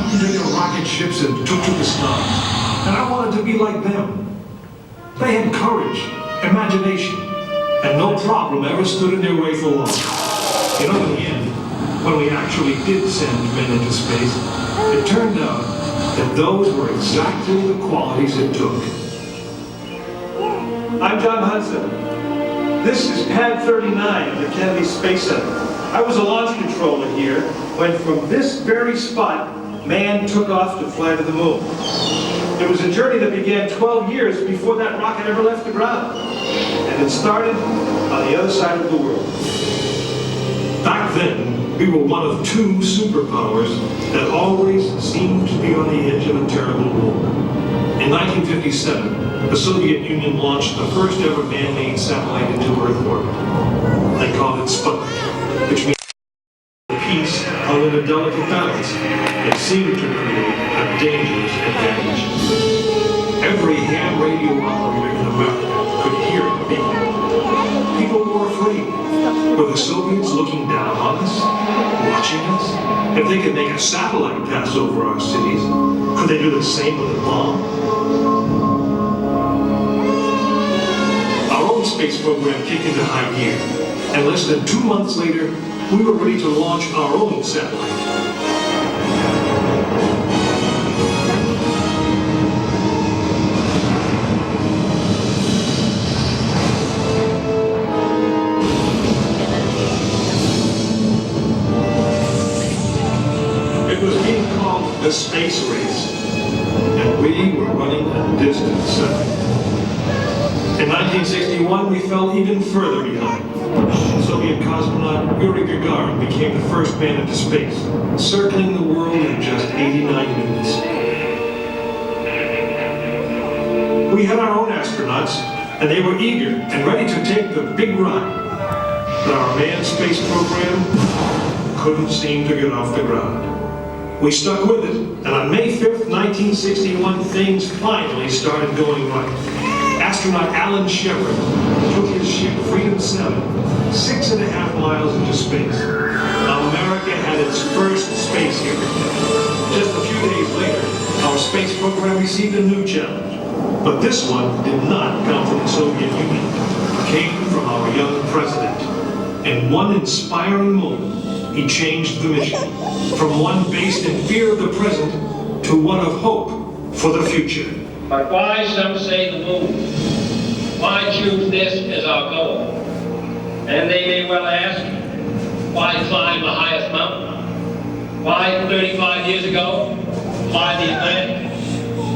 jumped into their rocket ships and took to the stars. And I wanted to be like them. They had courage, imagination, and no problem ever stood in their way for long. You know, in the end, when we actually did send men into space, it turned out that those were exactly the qualities it took. I'm John Hudson. This is Pad 39 of the Kennedy Space Center. I was a launch controller here when from this very spot, man took off to fly to the moon. It was a journey that began 12 years before that rocket ever left the ground. And it started on the other side of the world. Back then, we were one of two superpowers that always seemed to be on the edge of a terrible war. In 1957, the Soviet Union launched the first ever man-made satellite into Earth orbit. They called it Sputnik, which means peace hung in a delicate balance. It seemed to create a dangerous advantage. Every ham radio operator in America could hear it beeping. People were afraid. Were the Soviets looking down on us? Watching us? If they could make a satellite pass over our cities, could they do the same with a bomb? Our own space program kicked into high gear, and less than 2 months later, we were ready to launch our own satellite. It was being called the space race, and we were running a distant second. In 1961, we fell even further behind. Soviet cosmonaut Yuri Gagarin became the first man into space, circling the world in just 89 minutes. We had our own astronauts, and they were eager and ready to take the big ride. But our manned space program couldn't seem to get off the ground. We stuck with it, and on May 5th, 1961, things finally started going right. Astronaut Alan Shepard took his ship Freedom 7 6.5 miles into space. America had its first space hero. Just a few days later, our space program received a new challenge. But this one did not come from the Soviet Union. It came from our young president. In one inspiring moment, he changed the mission from one based in fear of the present to one of hope for the future. But why, some say, the moon? Why choose this as our goal? And they may well ask, why climb the highest mountain? Why 35 years ago, fly the Atlantic?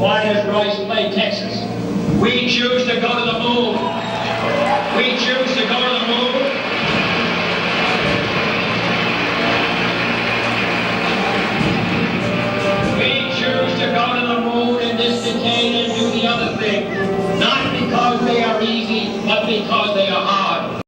Why does Royce play Texas? We choose to go to the moon.